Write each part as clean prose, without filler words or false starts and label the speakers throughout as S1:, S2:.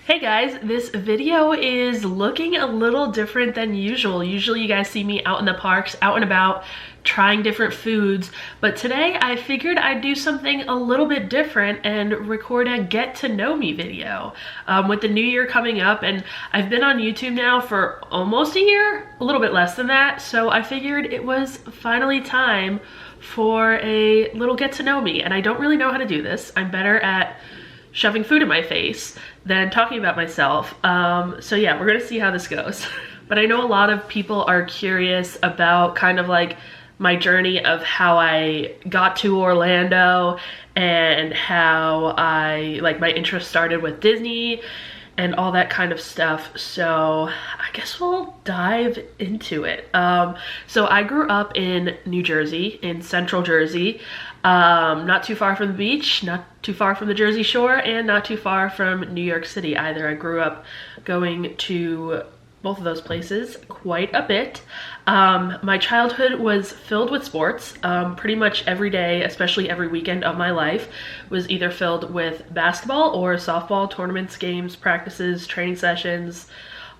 S1: Hey guys, this video is looking a little different than usual. Usually you guys see me out in the parks, out and about, trying different foods, but today I figured I'd do something a little bit different and record a get to know me video. With the new year coming up, and I've been on YouTube now for almost a year, a little bit less than that, so I figured it was finally time for a little get to know me, and I don't really know how to do this. I'm better at shoving food in my face than talking about myself. So yeah, we're gonna see how this goes. But I know a lot of people are curious about kind of like my journey of how I got to Orlando and how my interest started with Disney and all that kind of stuff. So I guess we'll dive into it. So I grew up in New Jersey, in Central Jersey, not too far from the beach, not too far from the Jersey Shore, and not too far from New York City either. I grew up going to both of those places quite a bit. My childhood was filled with sports. Pretty much every day, especially every weekend of my life, was either filled with basketball or softball tournaments, games, practices, training sessions,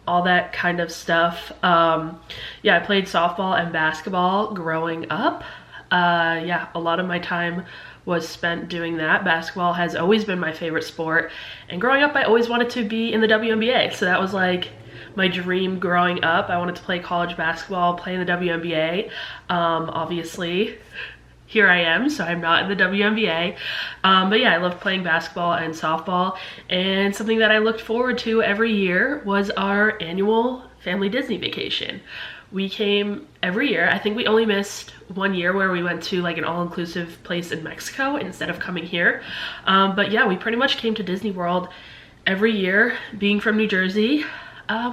S1: all that kind of stuff. Yeah, I played softball and basketball growing up. Yeah, a lot of my time was spent doing that. Basketball has always been my favorite sport, and growing up I always wanted to be in the WNBA, so that was like my dream growing up. I wanted to play college basketball, play in the WNBA. Obviously here I am, so I'm not in the WNBA. But yeah, I loved playing basketball and softball, and something that I looked forward to every year was our annual family Disney vacation. We came every year. I think we only missed one year where we went to like an all-inclusive place in Mexico instead of coming here. But yeah, we pretty much came to Disney World every year. Being from New Jersey,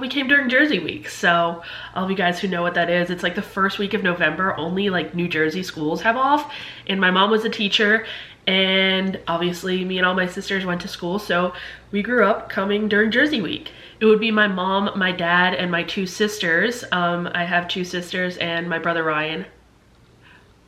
S1: we came during Jersey Week. So all of you guys who know what that is, it's like the first week of November. Only like New Jersey schools have off, and my mom was a teacher, and obviously me and all my sisters went to school, so we grew up coming during Jersey Week. It would be my mom, my dad, and my two sisters. I have two sisters and my brother Ryan.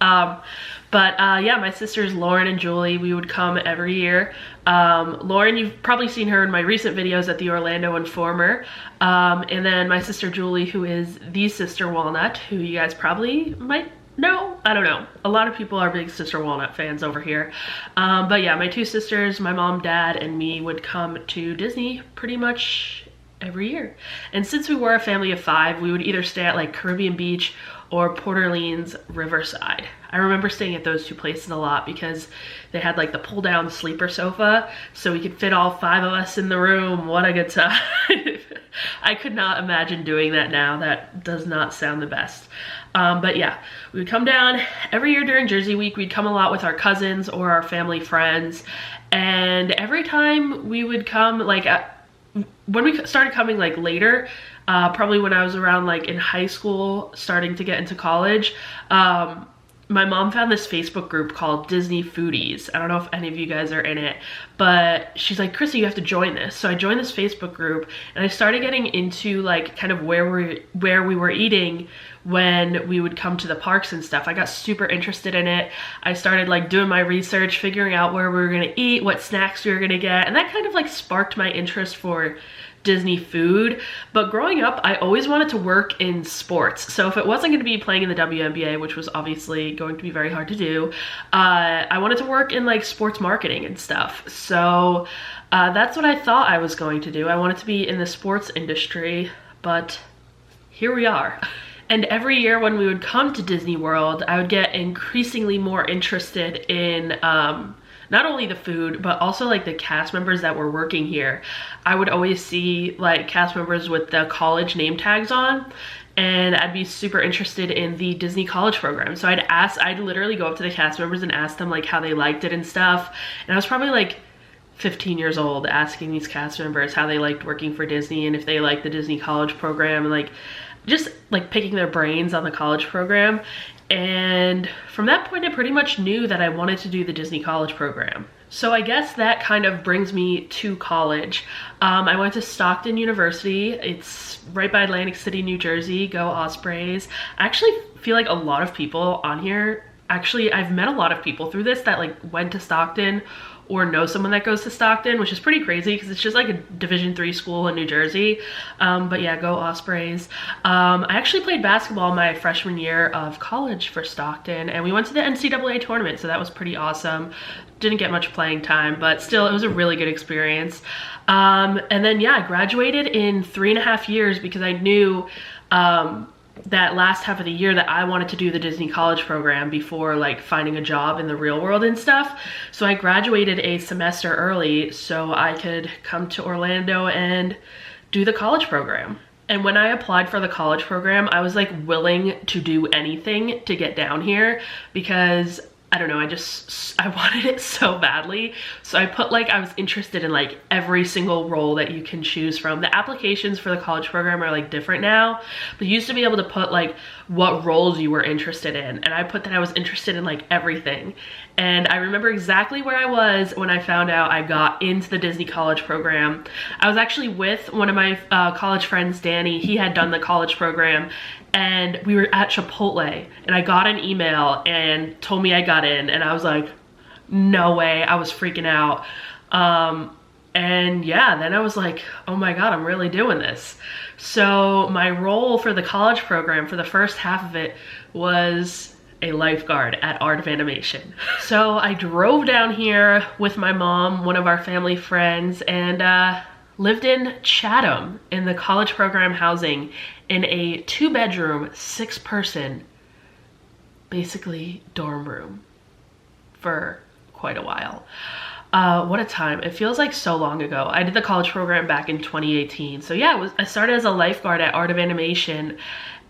S1: Yeah, my sisters Lauren and Julie, we would come every year. Lauren, you've probably seen her in my recent videos at the Orlando Informer. And then my sister Julie, who is the Sister Walnut, who you guys probably might know. I don't know. A lot of people are big Sister Walnut fans over here. But yeah, my two sisters, my mom, dad, and me would come to Disney pretty much every year. And since we were a family of 5, we would either stay at like Caribbean Beach or Port Orleans Riverside. I remember staying at those two places a lot because they had like the pull down sleeper sofa, so we could fit all 5 of us in the room. What a good time. I could not imagine doing that now. That does not sound the best. But yeah, we would come down every year during Jersey Week. We'd come a lot with our cousins or our family friends. And every time we would come, like when we started coming like later, probably when I was around like in high school, starting to get into college, my mom found this Facebook group called Disney Foodies. I don't know if any of you guys are in it, but she's like, Chrissy, you have to join this. So I joined this Facebook group, and I started getting into like kind of where we were eating when we would come to the parks and stuff. I got super interested in it. I started like doing my research, figuring out where we were gonna eat, what snacks we were gonna get, and that kind of like sparked my interest for Disney food. But growing up, I always wanted to work in sports. So if it wasn't going to be playing in the WNBA, which was obviously going to be very hard to do, I wanted to work in like sports marketing and stuff. So that's what I thought I was going to do. I wanted to be in the sports industry, but here we are. And every year when we would come to Disney World, I would get increasingly more interested in not only the food, but also like the cast members that were working here. I would always see like cast members with the college name tags on, and I'd be super interested in the Disney college program. So I'd literally go up to the cast members and ask them like how they liked it and stuff. And I was probably like 15 years old asking these cast members how they liked working for Disney and if they liked the Disney college program, and like just like picking their brains on the college program. And from that point, I pretty much knew that I wanted to do the Disney college program. So I guess that kind of brings me to college. I went to Stockton University. It's right by Atlantic City, New Jersey. Go Ospreys. I actually feel like a lot of people on here, actually I've met a lot of people through this that like went to Stockton or know someone that goes to Stockton, which is pretty crazy because it's just like a Division III school in New Jersey. But yeah, go Ospreys. I actually played basketball my freshman year of college for Stockton, and we went to the NCAA tournament, so that was pretty awesome. Didn't get much playing time, but still, it was a really good experience. And then yeah, I graduated in 3.5 years because I knew that last half of the year that I wanted to do the Disney college program before like finding a job in the real world and stuff. So I graduated a semester early so I could come to Orlando and do the college program. And when I applied for the college program, I was like willing to do anything to get down here because I don't know, I wanted it so badly. So I put like, I was interested in like every single role that you can choose from. The applications for the college program are like different now, but you used to be able to put like what roles you were interested in. And I put that I was interested in like everything. And I remember exactly where I was when I found out I got into the Disney college program. I was actually with one of my college friends, Danny. He had done the college program, and we were at Chipotle, and I got an email and told me I got in, and I was like, no way. I was freaking out. And yeah, then I was like, oh my God, I'm really doing this. So my role for the college program for the first half of it was a lifeguard at Art of Animation. So I drove down here with my mom, one of our family friends, and lived in Chatham in the college program housing in a 2-bedroom, 6-person, basically dorm room for quite a while. What a time. It feels like so long ago. I did the college program back in 2018. So yeah, I started as a lifeguard at Art of Animation,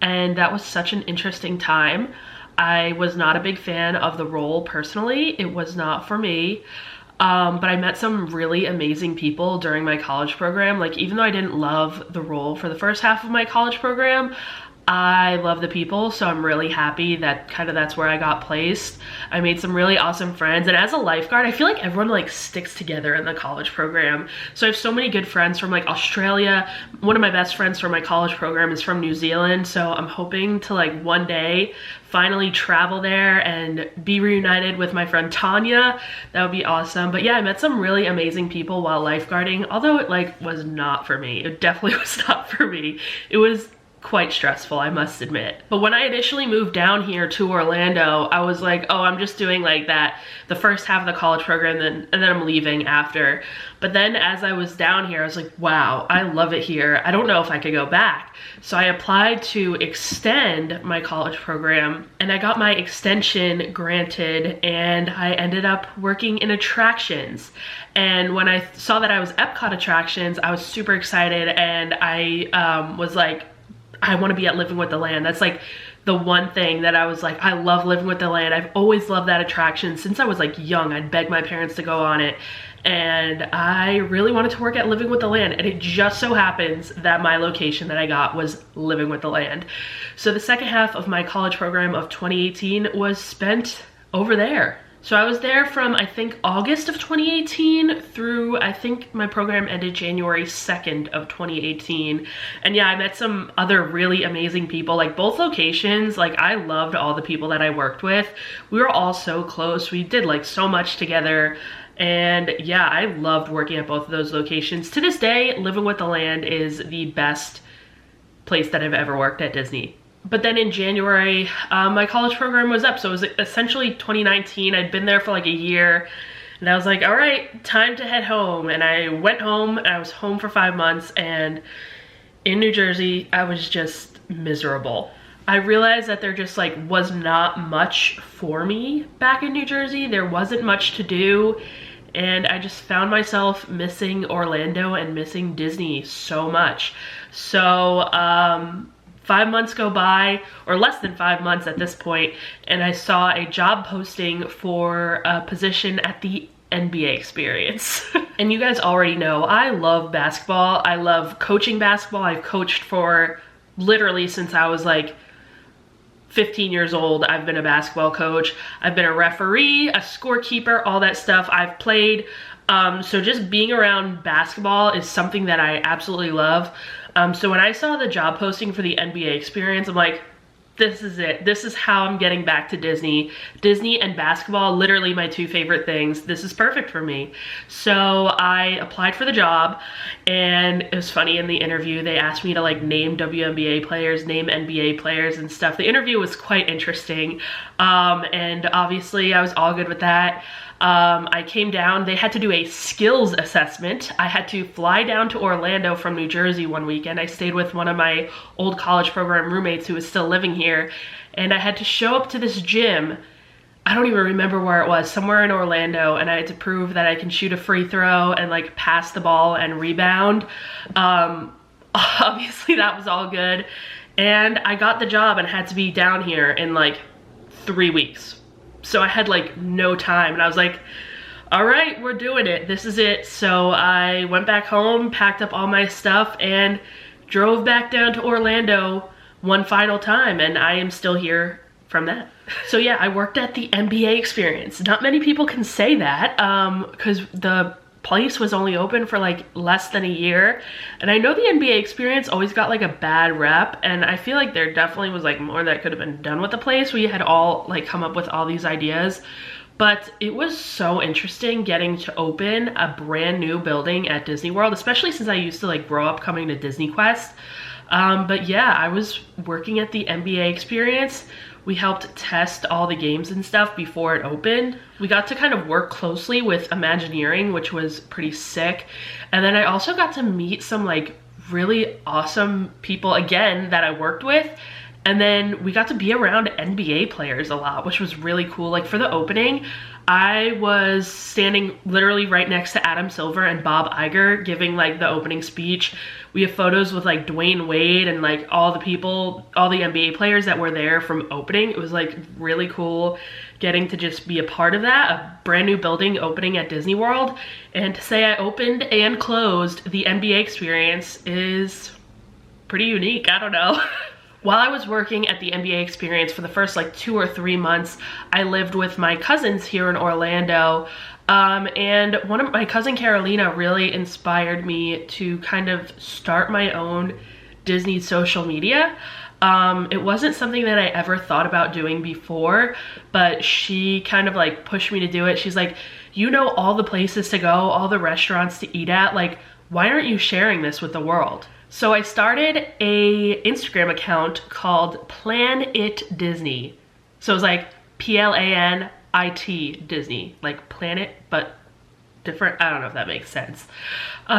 S1: and that was such an interesting time. I was not a big fan of the role personally. It was not for me. But I met some really amazing people during my college program. Like, even though I didn't love the role for the first half of my college program, I love the people, so I'm really happy that that's where I got placed. I made some really awesome friends, and as a lifeguard, I feel like everyone like sticks together in the college program. So I have so many good friends from like Australia. One of my best friends from my college program is from New Zealand, so I'm hoping to like one day finally travel there and be reunited with my friend Tanya. That would be awesome. But yeah, I met some really amazing people while lifeguarding, although it like was not for me. It definitely was not for me. It was quite stressful, I must admit. But when I initially moved down here to Orlando, I was like, oh, I'm just doing like that the first half of the college program and then I'm leaving after. But then as I was down here, I was like, wow, I love it here. I don't know if I could go back. So I applied to extend my college program, and I got my extension granted, and I ended up working in attractions. And when I saw that I was Epcot attractions, I was super excited, and I was like, I want to be at Living with the Land. That's like the one thing that I was like, I love Living with the Land. I've always loved that attraction since I was like young. I'd beg my parents to go on it, and I really wanted to work at Living with the Land, and it just so happens that my location that I got was Living with the Land. So the second half of my college program of 2018 was spent over there. So I was there from, I think, August of 2018 through, I think my program ended January 2nd of 2018. And yeah, I met some other really amazing people. Like, both locations, like, I loved all the people that I worked with. We were all so close. We did like so much together. And yeah, I loved working at both of those locations. To this day, Living with the Land is the best place that I've ever worked at Disney. But then in January, my college program was up. So it was essentially 2019. I'd been there for like a year, and I was like, all right, time to head home. And I went home, and I was home for 5 months, and in New Jersey, I was just miserable. I realized that there just like was not much for me back in New Jersey. There wasn't much to do, and I just found myself missing Orlando and missing Disney so much. So 5 months go by, or less than 5 months at this point, and I saw a job posting for a position at the NBA Experience. And you guys already know, I love basketball. I love coaching basketball. I've coached for literally since I was like 15 years old. I've been a basketball coach. I've been a referee, a scorekeeper, all that stuff. I've played. So just being around basketball is something that I absolutely love. So when I saw the job posting for the NBA Experience, I'm like, this is it. This is how I'm getting back to Disney. Disney and basketball, literally my two favorite things. This is perfect for me. So I applied for the job, and it was funny, in the interview, they asked me to like name WNBA players, name NBA players and stuff. The interview was quite interesting. And obviously I was all good with that. I came down, they had to do a skills assessment. I had to fly down to Orlando from New Jersey one weekend. I stayed with one of my old college program roommates who was still living here, and I had to show up to this gym. I don't even remember where it was, somewhere in Orlando, and I had to prove that I can shoot a free throw and like pass the ball and rebound. Obviously that was all good. And I got the job and had to be down here in like 3 weeks. So I had like no time, and I was like, all right, we're doing it. This is it. So I went back home, packed up all my stuff, and drove back down to Orlando one final time, and I am still here from that. So yeah, I worked at the NBA Experience. Not many people can say that, because the place was only open for like less than a year, and I know the NBA Experience always got like a bad rep, and I feel like there definitely was like more that could have been done with the place. We had all like come up with all these ideas, but it was so interesting getting to open a brand new building at Disney World, especially since I used to like grow up coming to Disney Quest. But yeah, I was working at the NBA Experience. We helped test all the games and stuff before it opened. We got to kind of work closely with Imagineering, which was pretty sick. And then I also got to meet some like really awesome people again that I worked with. And then we got to be around NBA players a lot, which was really cool. Like for the opening, I was standing literally right next to Adam Silver and Bob Iger giving like the opening speech. We have photos with like Dwayne Wade and like all the people, all the NBA players that were there from opening. It was like really cool getting to just be a part of that, a brand new building opening at Disney World. And to say I opened and closed the NBA Experience is pretty unique. I don't know. While I was working at the NBA Experience for the first like 2 or 3 months, I lived with my cousins here in Orlando. And my cousin Carolina really inspired me to kind of start my own Disney social media. It wasn't something that I ever thought about doing before, but she kind of like pushed me to do it. She's like, you know all the places to go, all the restaurants to eat at, like, why aren't you sharing this with the world? So I started a Instagram account called Plan It Disney. So it was like PLANIT Disney, like planet, but different. I don't know if that makes sense.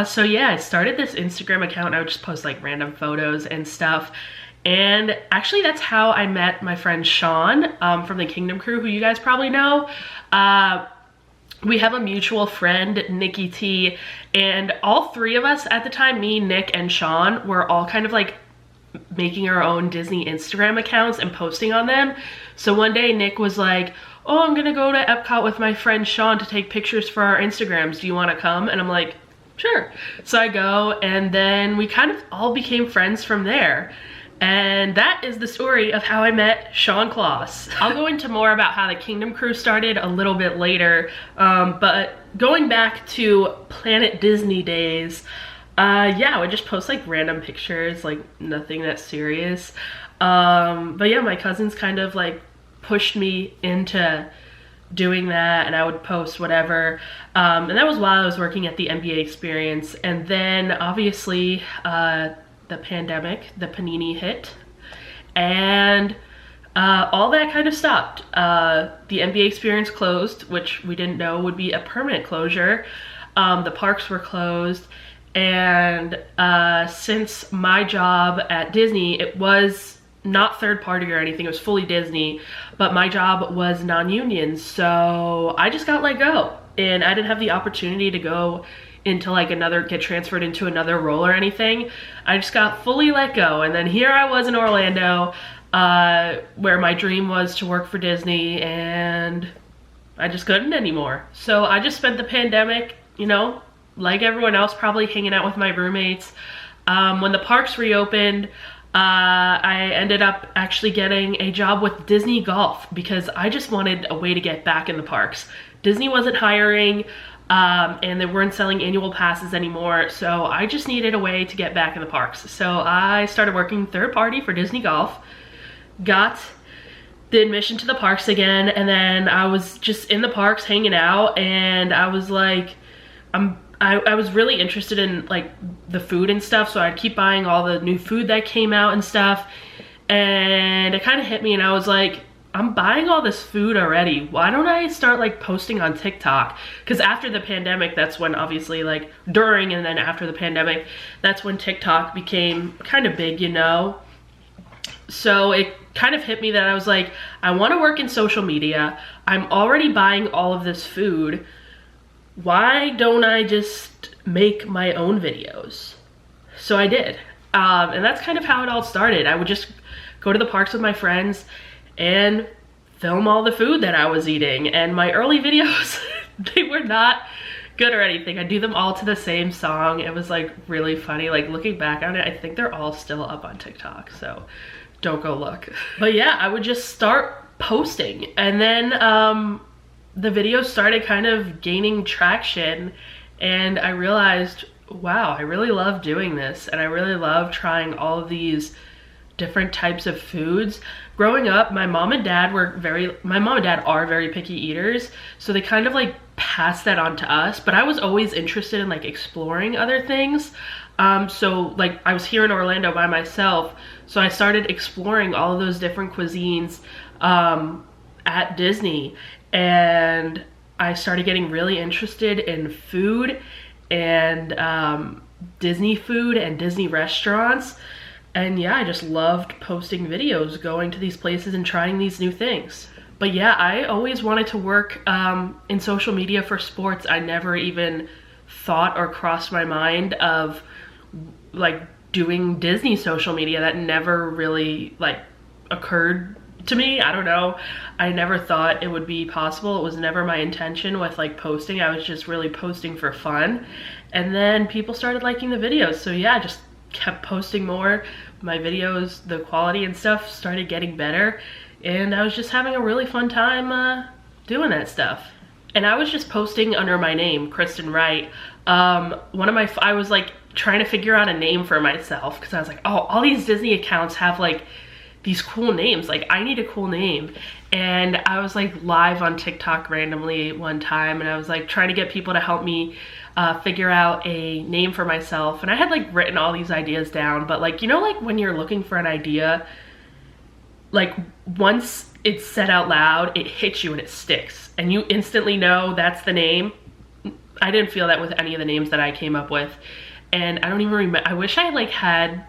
S1: So yeah, I started this Instagram account, and I would just post like random photos and stuff. And actually that's how I met my friend Sean from the Kingdom Crew, who you guys probably know. We have a mutual friend, Nikki T, and all three of us at the time, me, Nick, and Sean, were all kind of like making our own Disney Instagram accounts and posting on them. So one day Nick was like, oh, I'm gonna go to Epcot with my friend Sean to take pictures for our Instagrams. Do you wanna come? And I'm like, sure. So I go, and then we kind of all became friends from there. And that is the story of how I met Sean Kloss. I'll go into more about how the Kingdom Crew started a little bit later, but going back to Planet Disney days, yeah, I would just post like random pictures, like nothing that serious. But yeah, my cousins kind of like pushed me into doing that, and I would post whatever. And that was while I was working at the NBA Experience. And then obviously, the pandemic, the panini hit, and all that kind of stopped. The NBA Experience closed, which we didn't know would be a permanent closure. The parks were closed, and since my job at Disney, it was not third party or anything, it was fully Disney, but my job was non-union, so I just got let go, and I didn't have the opportunity to go into like get transferred into another role or anything. I just got fully let go, and then here I was in Orlando, where my dream was to work for Disney, and I just couldn't anymore. So I just spent the pandemic, you know, like everyone else, probably hanging out with my roommates. When the parks reopened, I ended up actually getting a job with Disney Golf because I just wanted a way to get back in the parks. Disney wasn't hiring, and they weren't selling annual passes anymore, so I just needed a way to get back in the parks. So I started working third party for Disney Golf, got the admission to the parks again, and then I was just in the parks hanging out, and I was like, I was really interested in like the food and stuff, so I'd keep buying all the new food that came out and stuff, and it kind of hit me, and I was like, I'm buying all this food already. Why don't I start like posting on TikTok? Because after the pandemic, that's when obviously like during and then after the pandemic, that's when TikTok became kind of big, you know? So it kind of hit me that I was like, I want to work in social media. I'm already buying all of this food. Why don't I just make my own videos? So I did. And that's kind of how it all started. I would just go to the parks with my friends and film all the food that I was eating. And my early videos, they were not good or anything. I do them all to the same song. It was like really funny. Like looking back on it, I think they're all still up on TikTok, so don't go look. But yeah, I would just start posting, and then the videos started kind of gaining traction, and I realized, wow, I really love doing this, and I really love trying all of these different types of foods. Growing up, my mom and dad are very picky eaters, so they kind of like passed that on to us, but I was always interested in like exploring other things. So like I was here in Orlando by myself, so I started exploring all of those different cuisines at Disney, and I started getting really interested in food and Disney food and Disney restaurants. And yeah, I just loved posting videos, going to these places and trying these new things. But yeah, I always wanted to work in social media for sports. I never even thought or crossed my mind of like doing Disney social media. That never really like occurred to me. I don't know. I never thought it would be possible. It was never my intention with like posting. I was just really posting for fun. And then people started liking the videos. So yeah, just kept posting more. My videos, the quality and stuff started getting better, and I was just having a really fun time doing that stuff. And I was just posting under my name, Kristen Wright. I was like trying to figure out a name for myself, because I was like, oh, all these Disney accounts have like these cool names, like I need a cool name. And I was like live on TikTok randomly one time, and I was like trying to get people to help me figure out a name for myself. And I had like written all these ideas down, but like, you know, like when you're looking for an idea, like once it's said out loud, it hits you and it sticks, and you instantly know that's the name. I didn't feel that with any of the names that I came up with, and I don't even remember. I wish I like had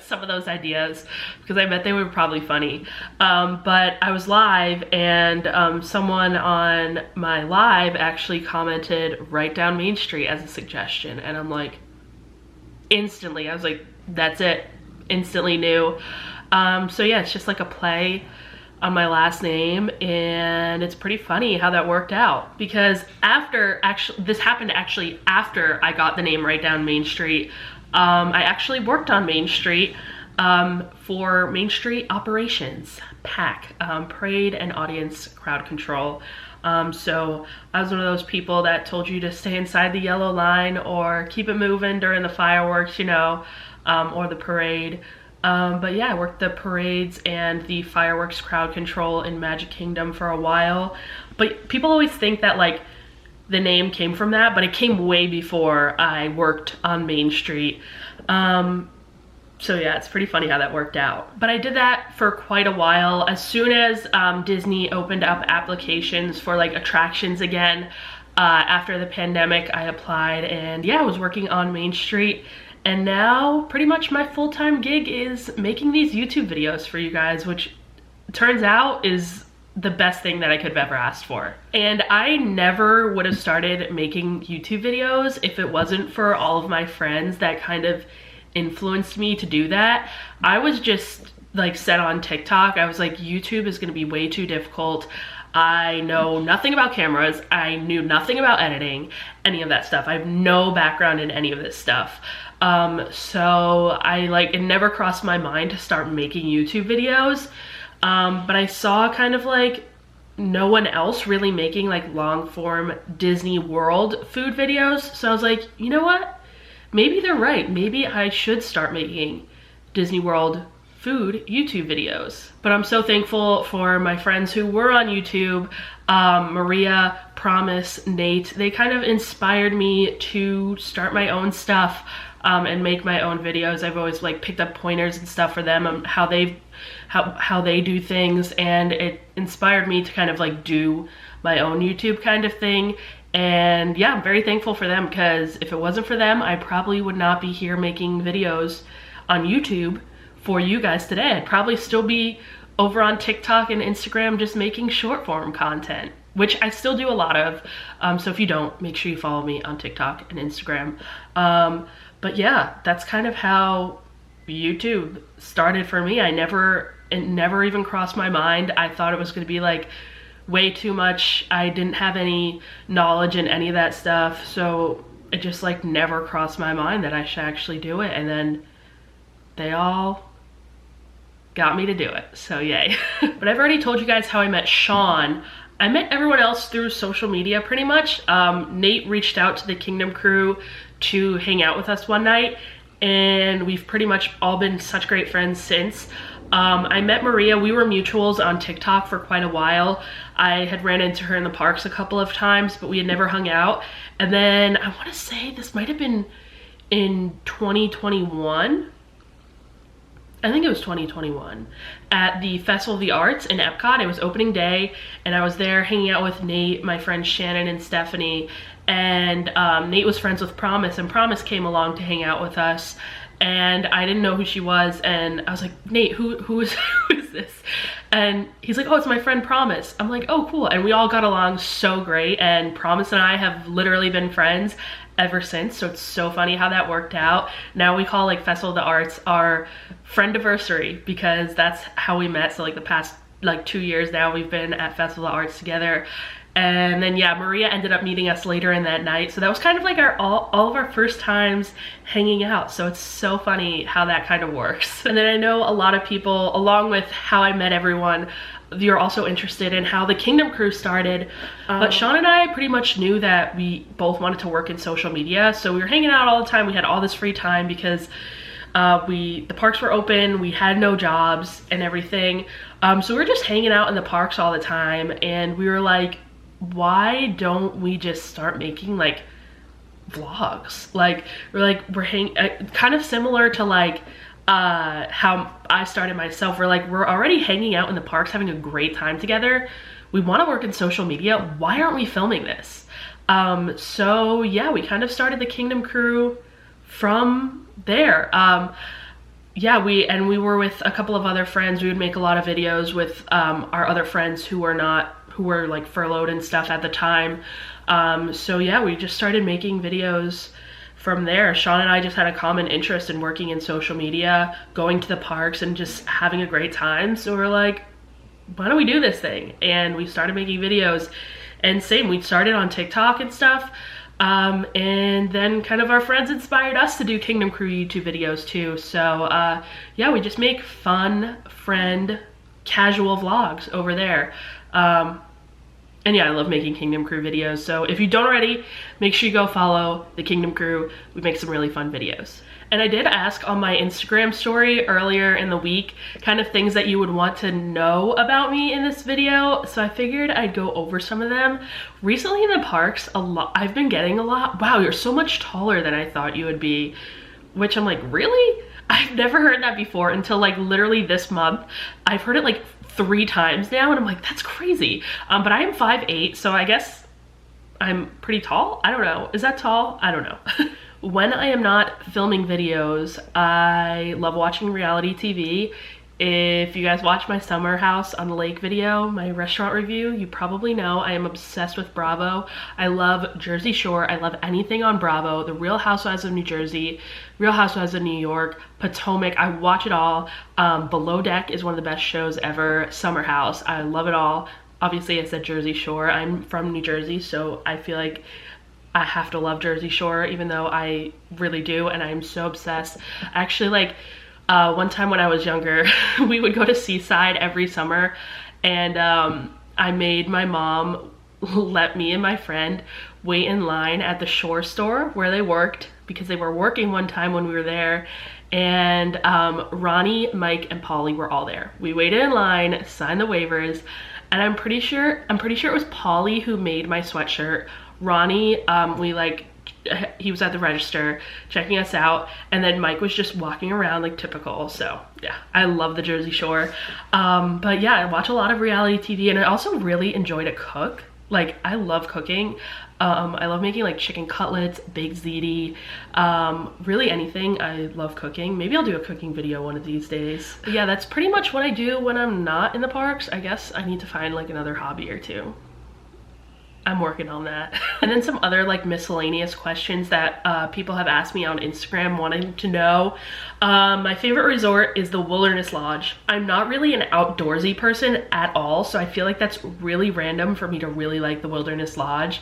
S1: some of those ideas, because I bet they were probably funny. But I was live, and someone on my live actually commented WrightDownMainStreet as a suggestion, and I'm like, instantly, I was like, that's it, instantly knew. So yeah, it's just like a play on my last name, and it's pretty funny how that worked out, because this happened actually after I got the name WrightDownMainStreet. I actually worked on Main Street for Main Street Operations, PAC, Parade and Audience Crowd Control. So I was one of those people that told you to stay inside the yellow line or keep it moving during the fireworks, you know, or the parade. But yeah, I worked the parades and the fireworks crowd control in Magic Kingdom for a while. But people always think that like the name came from that, but it came way before I worked on Main Street. So yeah, it's pretty funny how that worked out. But I did that for quite a while. As soon as Disney opened up applications for like attractions again, after the pandemic, I applied, and yeah, I was working on Main Street. And now pretty much my full-time gig is making these YouTube videos for you guys, which turns out is the best thing that I could have ever asked for. And I never would have started making YouTube videos if it wasn't for all of my friends that kind of influenced me to do that. I was just like set on TikTok. I was like, YouTube is gonna be way too difficult. I know nothing about cameras. I knew nothing about editing, any of that stuff. I have no background in any of this stuff. So it never crossed my mind to start making YouTube videos. But I saw kind of like no one else really making like long form Disney World food videos. So I was like, you know what? Maybe they're right. Maybe I should start making Disney World food YouTube videos. But I'm so thankful for my friends who were on YouTube, Maria, Promise, Nate. They kind of inspired me to start my own stuff and make my own videos. I've always like picked up pointers and stuff for them on how they do things, and it inspired me to kind of like do my own YouTube kind of thing. And yeah, I'm very thankful for them, because if it wasn't for them, I probably would not be here making videos on YouTube for you guys today. I'd probably still be over on TikTok and Instagram just making short form content, which I still do a lot of. So if you don't, make sure you follow me on TikTok and Instagram. But yeah, that's kind of how YouTube started for me. It never even crossed my mind. I thought it was going to be like way too much. I didn't have any knowledge in any of that stuff, so it just like never crossed my mind that I should actually do it. And then they all got me to do it, so yay. But I've already told you guys how I met Sean. I met everyone else through social media pretty much. Nate reached out to the Kingdom crew to hang out with us one night, and we've pretty much all been such great friends since. I met Maria. We were mutuals on TikTok for quite a while. I had ran into her in the parks a couple of times, but we had never hung out. And then I want to say this might have been in 2021. I think it was 2021 at the Festival of the Arts in Epcot. It was opening day, and I was there hanging out with Nate, my friends Shannon and Stephanie, and Nate was friends with Promise, and Promise came along to hang out with us, and I didn't know who she was, and I was like, Nate, who is this? And he's like, oh, it's my friend Promise. I'm like, oh, cool. And we all got along so great, and Promise and I have literally been friends ever since, so it's so funny how that worked out. Now we call like Festival of the Arts our friendiversary, because that's how we met. So like the past like 2 years now we've been at Festival of the Arts together. And then yeah, Maria ended up meeting us later in that night, so that was kind of like all of our first times hanging out. So it's so funny how that kind of works. And then I know a lot of people, along with how I met everyone, you're also interested in how the Kingdom crew started. But Sean and I pretty much knew that we both wanted to work in social media, so we were hanging out all the time. We had all this free time because the parks were open, we had no jobs and everything. So we were just hanging out in the parks all the time, and we were like, why don't we just start making like vlogs? Like we're hanging, kind of similar to like how I started myself. We're already hanging out in the parks, having a great time together. We want to work in social media. Why aren't we filming this? So yeah, we kind of started the Kingdom crew from there. Yeah, we were with a couple of other friends. We would make a lot of videos with our other friends who were like furloughed and stuff at the time. So yeah, we just started making videos from there. Sean and I just had a common interest in working in social media, going to the parks, and just having a great time. So we're like, why don't we do this thing? And we started making videos. And same, we started on TikTok and stuff. And then kind of our friends inspired us to do Kingdom Crew YouTube videos too. So yeah, we just make fun, friend, casual vlogs over there. And yeah, I love making Kingdom Crew videos. So if you don't already, make sure you go follow the Kingdom Crew. We make some really fun videos. And I did ask on my Instagram story earlier in the week, kind of things that you would want to know about me in this video. So I figured I'd go over some of them. Recently in the parks, I've been getting a lot, wow, you're so much taller than I thought you would be. Which I'm like, really? I've never heard that before until like literally this month. I've heard it like 3 times now, and I'm like, that's crazy. But I am 5'8", so I guess I'm pretty tall. I don't know. Is that tall? I don't know. When I am not filming videos, I love watching reality TV. If you guys watch my Summer House on the Lake video, my restaurant review, you probably know I am obsessed with Bravo. I love Jersey Shore. I love anything on Bravo. The Real Housewives of New Jersey, Real Housewives of New York, Potomac. I watch it all. Below Deck is one of the best shows ever. Summer House. I love it all. Obviously, I said Jersey Shore. I'm from New Jersey, so I feel like I have to love Jersey Shore, even though I really do, and I'm so obsessed. Actually, like, one time when I was younger, we would go to Seaside every summer, and I made my mom let me and my friend wait in line at the Shore store where they worked because they were working one time when we were there, and Ronnie, Mike, and Polly were all there. We waited in line, signed the waivers, and I'm pretty sure it was Polly who made my sweatshirt. Ronnie, he was at the register checking us out, and then Mike was just walking around like typical. So yeah, I love the Jersey Shore. But yeah, I watch a lot of reality TV, and I also really enjoy to cook. Like, I love cooking. I love making like chicken cutlets, baked ziti, really anything. I love cooking. Maybe I'll do a cooking video one of these days. But yeah, that's pretty much what I do when I'm not in the parks. I guess I need to find like another hobby or two. I'm working on that. And then some other like miscellaneous questions that people have asked me on Instagram wanting to know. My favorite resort is the Wilderness Lodge. I'm not really an outdoorsy person at all, so I feel like that's really random for me to really like the Wilderness Lodge,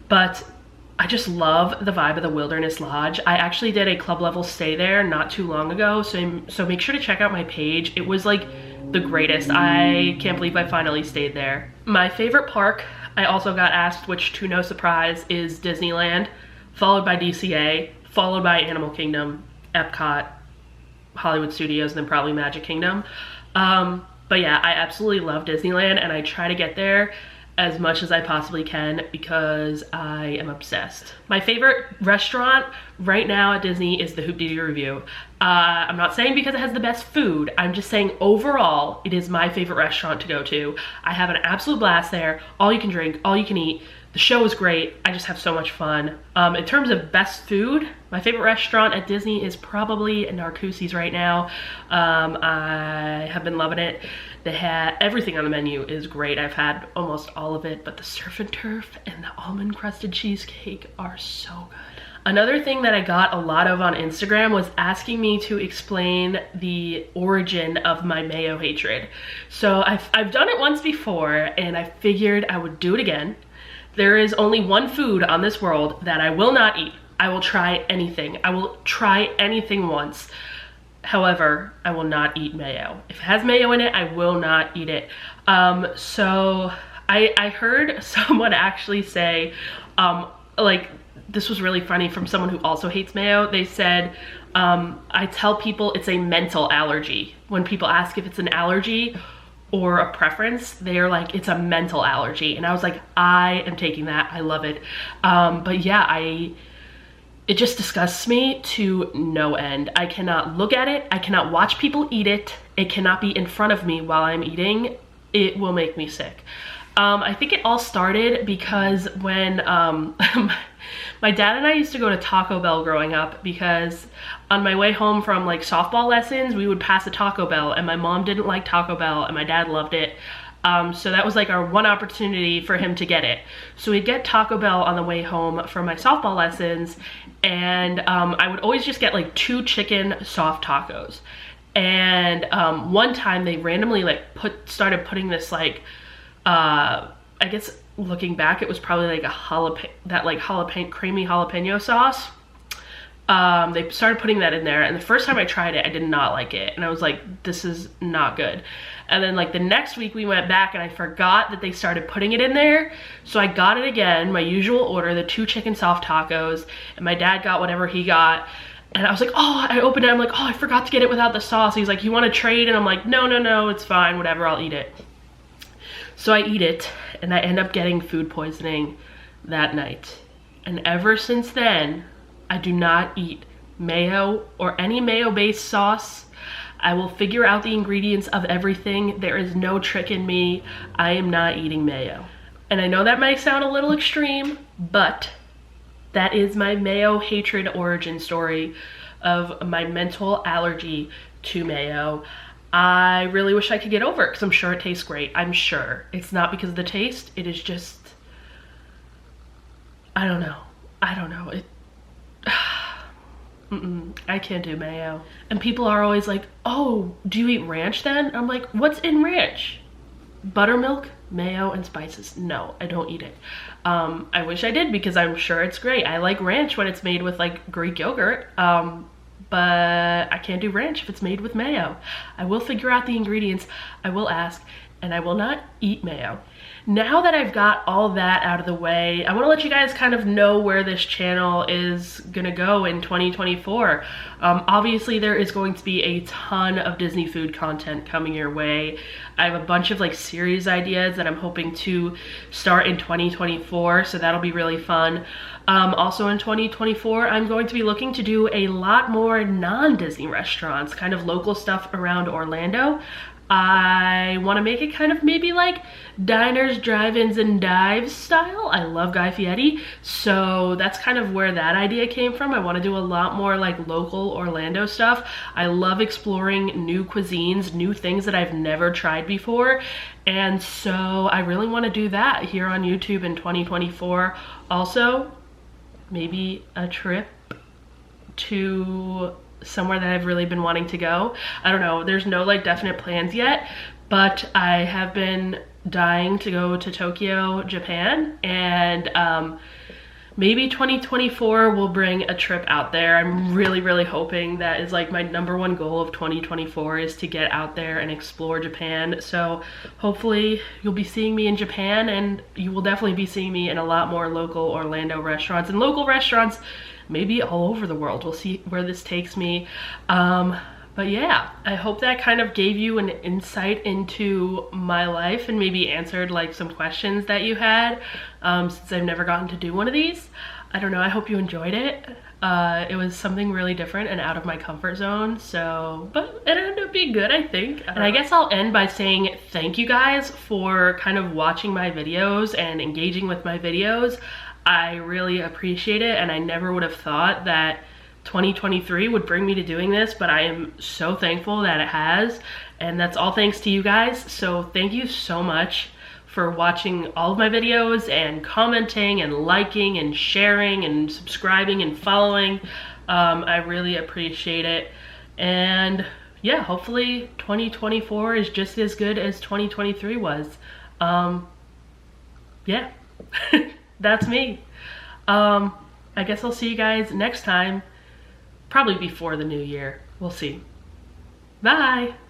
S1: but I just love the vibe of the Wilderness Lodge. I actually did a club level stay there not too long ago, so make sure to check out my page. It was like the greatest. I can't believe I finally stayed there. My favorite park, I also got asked, which to no surprise is Disneyland, followed by DCA, followed by Animal Kingdom, Epcot, Hollywood Studios, and then probably Magic Kingdom. But yeah, I absolutely love Disneyland, and I try to get there as much as I possibly can because I am obsessed. My favorite restaurant right now at Disney is the Hoop-Dee Review. I'm not saying because it has the best food, I'm just saying overall it is my favorite restaurant to go to. I have an absolute blast there, all you can drink, all you can eat. The show is great, I just have so much fun. In terms of best food, my favorite restaurant at Disney is probably Narcoossee's right now. I have been loving it. They had everything on the menu is great. I've had almost all of it, but the surf and turf and the almond crusted cheesecake are so good. Another thing that I got a lot of on Instagram was asking me to explain the origin of my mayo hatred. So I've done it once before, and I figured I would do it again. There is only one food on this world that I will not eat. I will try anything. I will try anything once. However, I will not eat mayo. If it has mayo in it, I will not eat it. So I heard someone actually say, like, this was really funny from someone who also hates mayo. They said, I tell people it's a mental allergy. When people ask if it's an allergy or a preference, they're like, it's a mental allergy. And I was like, I am taking that. I love it. But yeah, it just disgusts me to no end. I cannot look at it. I cannot watch people eat it. It cannot be in front of me while I'm eating. It will make me sick. I think it all started because when my dad and I used to go to Taco Bell growing up, because on my way home from like softball lessons, we would pass a Taco Bell, and my mom didn't like Taco Bell and my dad loved it. So that was like our one opportunity for him to get it. So we'd get Taco Bell on the way home from my softball lessons, and I would always just get like 2 chicken soft tacos. And one time they randomly like started putting this like, I guess looking back, it was probably like a creamy jalapeno sauce. They started putting that in there, and the first time I tried it, I did not like it, and I was like, this is not good. And then like the next week we went back, and I forgot that they started putting it in there, so I got it again, my usual order, the 2 chicken soft tacos, and my dad got whatever he got. And I was like, oh, I opened it, I'm like, oh, I forgot to get it without the sauce. He's like, you want to trade? And I'm like, no, it's fine, whatever, I'll eat it. So I eat it, and I end up getting food poisoning that night. And ever since then, I do not eat mayo or any mayo-based sauce. I will figure out the ingredients of everything. There is no trick in me. I am not eating mayo. And I know that might sound a little extreme, but that is my mayo hatred origin story of my mental allergy to mayo. I really wish I could get over it because I'm sure it tastes great. I'm sure. It's not because of the taste. It is just, I don't know. I can't do mayo. And people are always like, oh, do you eat ranch then? I'm like, what's in ranch? Buttermilk, mayo, and spices. No, I don't eat it. I wish I did because I'm sure it's great. I like ranch when it's made with like Greek yogurt, but I can't do ranch if it's made with mayo. I will figure out the ingredients. I will ask, and I will not eat mayo. Now that I've got all that out of the way, I want to let you guys kind of know where this channel is gonna go in 2024. Obviously there is going to be a ton of Disney food content coming your way. I have a bunch of like series ideas that I'm hoping to start in 2024, so that'll be really fun. Also in 2024, I'm going to be looking to do a lot more non-Disney restaurants, kind of local stuff around Orlando. I want to make it kind of maybe like diners, drive-ins, and dives style. I love Guy Fieri, so that's kind of where that idea came from. I want to do a lot more like local Orlando stuff. I love exploring new cuisines, new things that I've never tried before, and so I really want to do that here on YouTube in 2024. Also, maybe a trip to somewhere that I've really been wanting to go. I don't know, there's no like definite plans yet, but I have been dying to go to Tokyo, Japan, and maybe 2024 will bring a trip out there. I'm really hoping that is like my #1 goal of 2024 is to get out there and explore Japan. So hopefully you'll be seeing me in Japan, and you will definitely be seeing me in a lot more local Orlando restaurants and local restaurants maybe all over the world. We'll see where this takes me. But yeah, I hope that kind of gave you an insight into my life and maybe answered like some questions that you had, since I've never gotten to do one of these. I don't know, I hope you enjoyed it. It was something really different and out of my comfort zone, so, but it ended up being good, I think. And I guess I'll end by saying thank you guys for kind of watching my videos and engaging with my videos. I really appreciate it, and I never would have thought that 2023 would bring me to doing this, but I am so thankful that it has, and that's all thanks to you guys. So thank you so much for watching all of my videos and commenting and liking and sharing and subscribing and following. I really appreciate it, and yeah, hopefully 2024 is just as good as 2023 was. Yeah. That's me. I guess I'll see you guys next time, probably before the new year. We'll see. Bye.